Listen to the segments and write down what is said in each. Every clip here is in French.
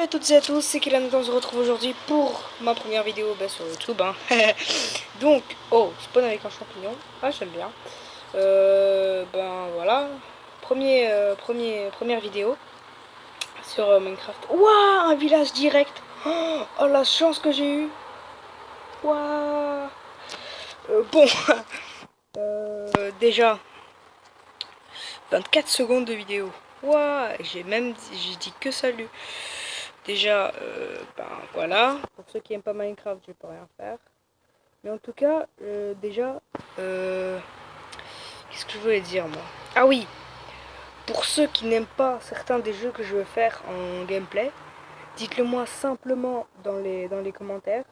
toutes et à tous, c'est Kylian, on se retrouve aujourd'hui pour ma première vidéo sur YouTube. Donc, oh, spawn avec un champignon, ah j'aime bien. Ben voilà, première vidéo sur Minecraft. Waouh, un village direct. Oh la chance que j'ai eu. Waouh. Bon, déjà 24 secondes de vidéo. Waouh, j'ai dit que salut. Déjà, ben voilà, pour ceux qui aiment pas Minecraft, je peux rien faire. Mais en tout cas, déjà, qu'est-ce que je voulais dire moi? Ah oui, pour ceux qui n'aiment pas certains des jeux que je vais faire en gameplay, dites-le moi simplement dans les commentaires.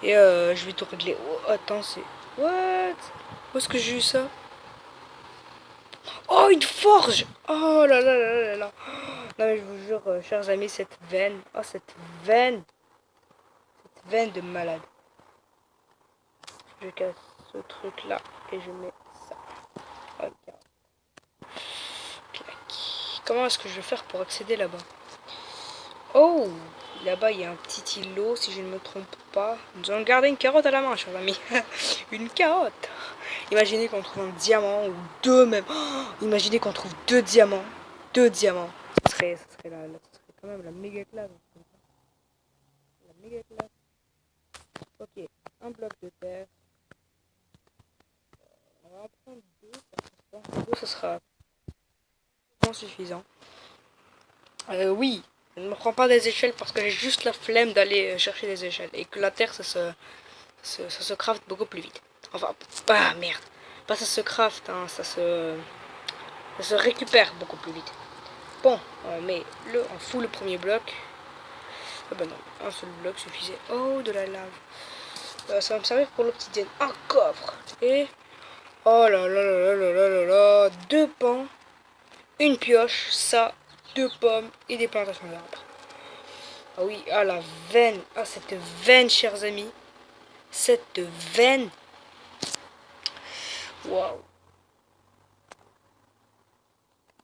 Et je vais tout régler. Oh, attends, c'est... What? Où est-ce que j'ai eu ça? Oh, une forge! Oh là là là là là! Non mais je vous jure, chers amis, cette veine... Oh, cette veine! Cette veine de malade. Je casse ce truc là et je mets ça. Ok. Clac. Comment est-ce que je vais faire pour accéder là-bas? Oh, là-bas il y a un petit îlot si je ne me trompe pas. Nous allons garder une carotte à la main, chers amis. Une carotte. Imaginez qu'on trouve un diamant ou deux même. Oh, imaginez qu'on trouve deux diamants. Deux diamants. Ça serait quand même la méga classe. La méga classe. Ok, un bloc de terre. On va en prendre deux. Ça sera suffisant. Oui, je ne me prends pas des échelles parce que j'ai juste la flemme d'aller chercher des échelles. Et que la terre, ça se craft beaucoup plus vite. Enfin, ah merde. Pas ça se craft, hein, ça se récupère beaucoup plus vite. Bon, mais on fout le premier bloc. Ah bah non, un seul bloc suffisait. Oh, de la lave. Ça va me servir pour l'obsidienne. Un coffre. Et... oh là là là là là là là. Deux pans. Une pioche. Ça. Deux pommes. Et des plantations d'arbres. Ah oui, ah la veine. Ah cette veine, chers amis. Cette veine. Waouh.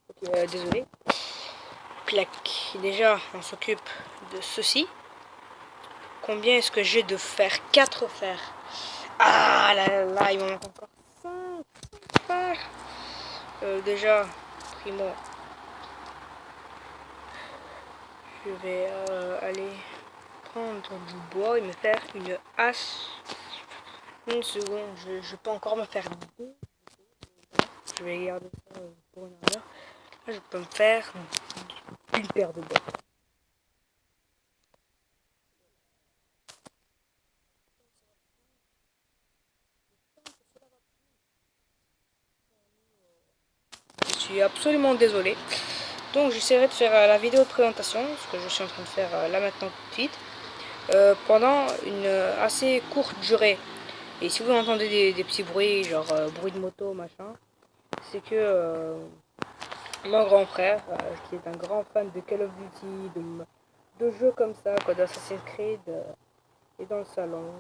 Ok, désolé. Clac. Déjà, on s'occupe de ceci. Combien est-ce que j'ai de fer? 4 fers. Ah là là là, il m'en manque encore 5 fers. Déjà, primo, je vais aller prendre du bois et me faire une hache. Une seconde, je peux encore me faire deux. Je vais garder ça pour une heure. Là, je peux me faire une paire de bois. Je suis absolument désolé. Donc j'essaierai de faire la vidéo de présentation, ce que je suis en train de faire là maintenant tout de suite, pendant une assez courte durée. Et si vous entendez des petits bruits, genre bruit de moto, machin, c'est que mon grand frère, qui est un grand fan de Call of Duty, de jeux comme ça, quoi, d'Assassin's Creed, est dans le salon.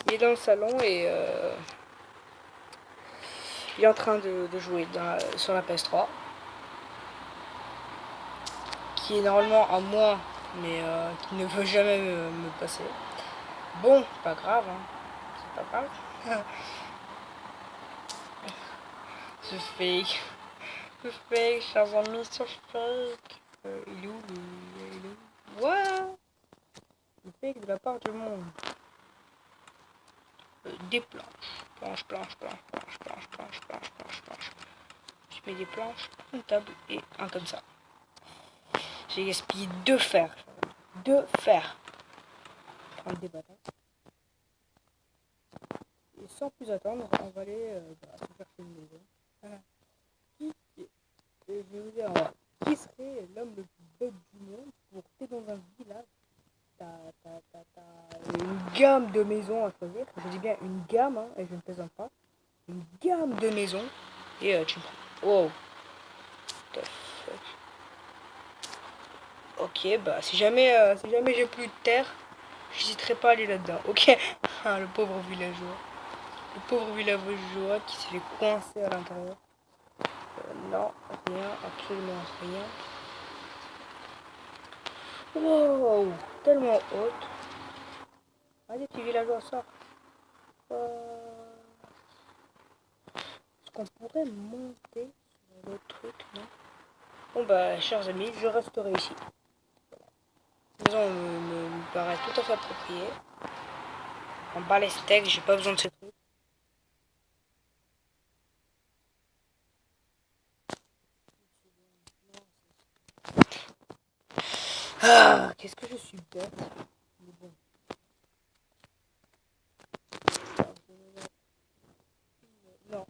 Il est dans le salon et il est en train de jouer sur la PS3. Qui est normalement à moi, mais qui ne veut jamais me passer. Bon, pas grave, hein. C'est pas grave. Je fake. Je fake, chers amis, je fake. Il est où? Il est où? What? Je fake de la part du monde. Des planches. Planches. Je mets des planches, une table et un comme ça. J'ai gaspillé 2 fers. 2 fers. Prendre des batailles. Et sans plus attendre, on va aller se chercher une maison. Je vais vous dire, qui serait l'homme le plus bête du monde pour t'es dans un village? T'as une gamme de maisons à choisir. Je dis bien une gamme, hein, et je ne plaisante pas. Une gamme de maisons. Et tu me prends. Wow. Ok, bah si jamais j'ai plus de terre, j'hésiterai pas à aller là-dedans. Ok. Ah, le pauvre villageois. Le pauvre villageois qui s'est fait coincer à l'intérieur. Non, rien, absolument rien. Wow, tellement haute. Allez, petit villageois, sort. Est-ce qu'on pourrait monter sur l'autre truc, non? Bon bah, chers amis, je resterai ici. La maison me paraît tout à fait appropriée. En bas les steaks, j'ai pas besoin de ces trucs. Ah, qu'est-ce que je suis bête. Mais bon. Non.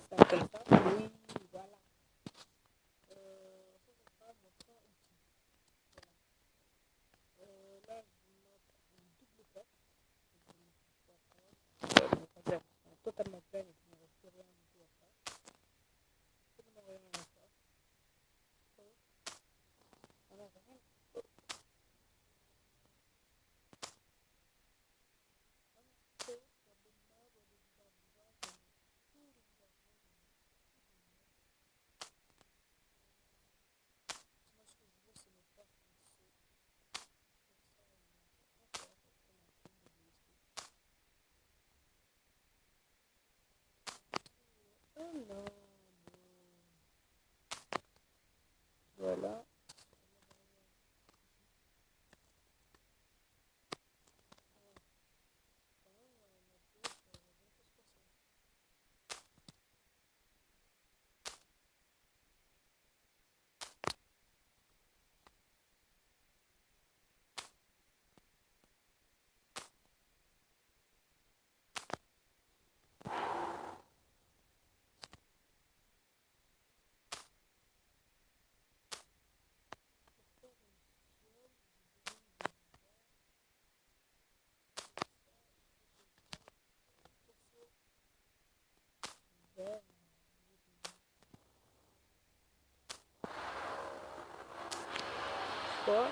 Ça comme ça. Oui, voilà. Ça sera mon point ici. Là, je vais mettre une double coque. Mon réserve sera totalement pleine et qu'il ne reste plus rien du tout à faire. Absolument rien à faire. Alors, rien. Oh non. Voilà. Quoi?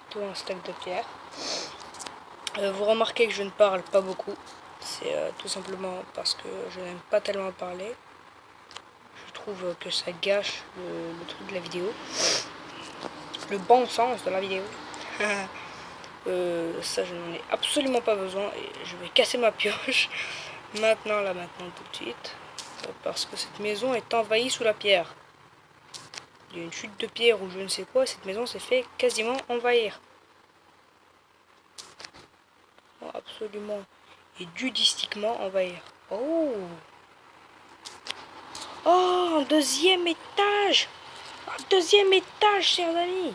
Tout un stack de pierre. Vous remarquez que je ne parle pas beaucoup. C'est tout simplement parce que je n'aime pas tellement parler. Je trouve que ça gâche le truc de la vidéo. Le bon sens de la vidéo. Ça, je n'en ai absolument pas besoin et je vais casser ma pioche maintenant, là, maintenant, tout de suite. Parce que cette maison est envahie sous la pierre. Il y a une chute de pierre ou je ne sais quoi, cette maison s'est fait quasiment envahir. Oh, absolument. Et judistiquement envahir. Oh! Oh, un deuxième étage! Un deuxième étage, chers amis!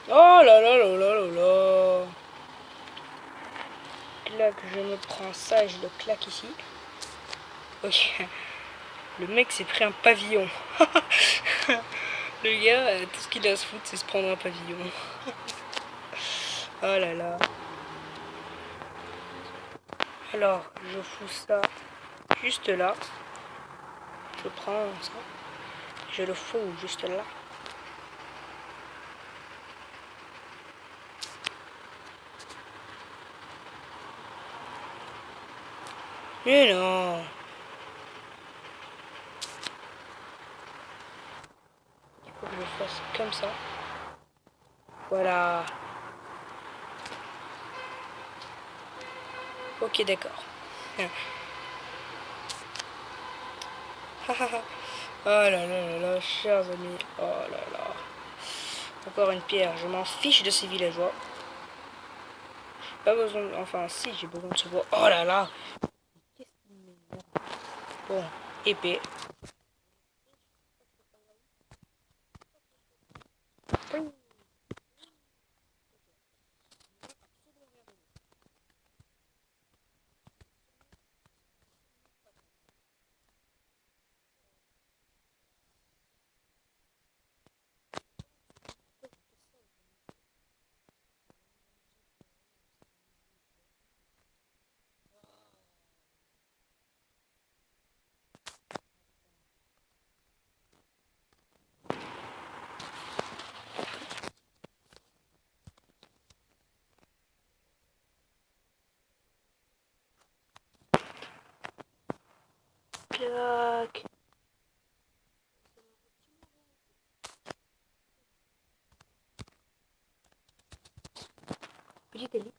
Oh là là là là là là! claque, je me prends ça et je le claque ici. Ok. Le mec s'est pris un pavillon. Le gars, tout ce qu'il a à se foutre, c'est se prendre un pavillon. Oh là là. Alors, je fous ça juste là. Je prends ça. Je le fous juste là. Mais non. Il faut que je fasse comme ça. Voilà. Ok, d'accord. Oh là là là là, chers amis. Oh là là. Encore une pierre. Je m'en fiche de ces villageois. Pas besoin de... Enfin, si, j'ai besoin de ce bois. Oh là là. Qu'est-ce qu'il m'énerve. Bon, épée. Clac. Petite ellipse.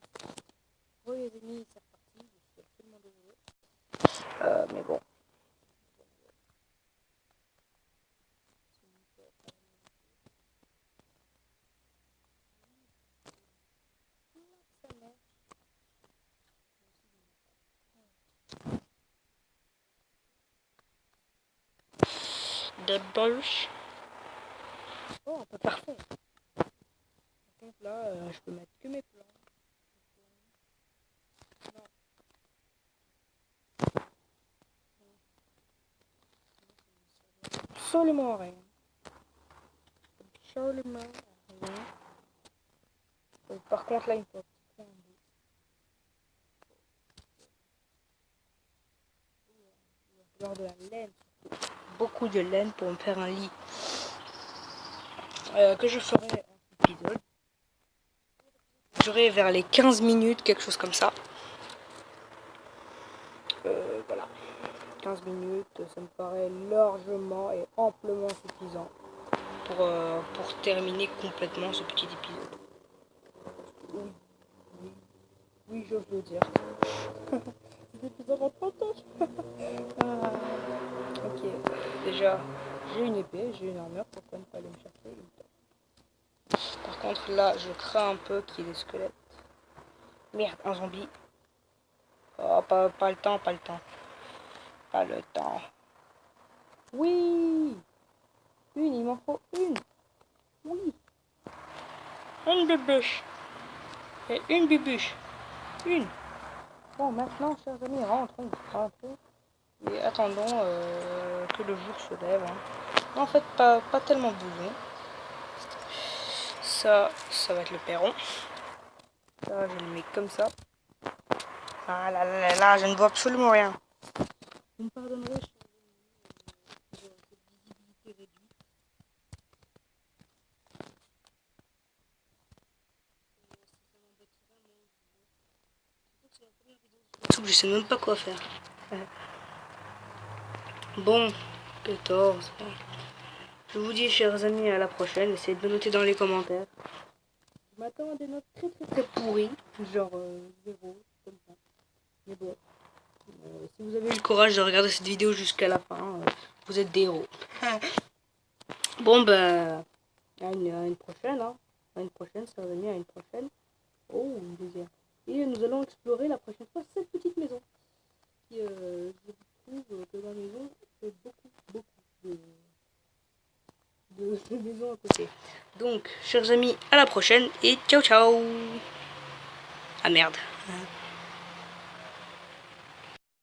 Oh les amis, c'est reparti. Je suis absolument désolé. Mais bon. De bolche. Oh, pas parfait. Par contre là, je peux mettre que mes plans. Non. Absolument rien. Absolument rien. Par contre là, il me faut un petit coin en bout. Il va falloir de la laine. Beaucoup de laine pour me faire un lit. Que je ferai un épisode. J'aurai vers les 15 minutes, quelque chose comme ça. Voilà. 15 minutes, ça me paraît largement et amplement suffisant pour terminer complètement ce petit épisode. Oui, oui, oui, j'ose le dire. Cet épisode en 30 ans. Ok, déjà, j'ai une épée, j'ai une armure, pourquoi ne pas aller me chercher une torche. Par contre, là, je crains un peu qu'il y ait des squelettes. Merde, un zombie. Oh, pas le temps, pas le temps. Pas le temps. Oui! Une, il m'en faut une. Oui. Une bûche. Et une bibuche. Une. Bon, maintenant, chers amis, rentrons. Rentrons. Et attendons que le jour se lève. Hein. En fait, pas tellement besoin. Ça va être le perron. Ça, je le mets comme ça. Ah là là là là, je ne vois absolument rien. Vous me pardonnerez, cette visibilité réduite. Je sais même pas quoi faire. Bon, 14. Je vous dis, chers amis, à la prochaine. Essayez de noter dans les commentaires. Je m'attends à des notes très très très pourries, genre 0, comme ça. Mais bon, si vous avez eu le courage de regarder cette vidéo jusqu'à la fin, vous êtes des héros. Bon, bah, à une prochaine, hein. À une prochaine, chers amis, à une prochaine. Oh, une deuxième. Et nous allons explorer la prochaine fois cette petite maison. Qui, je trouve que la maison fait beaucoup de maisons à côté. Donc, chers amis, à la prochaine et ciao ciao. Ah merde.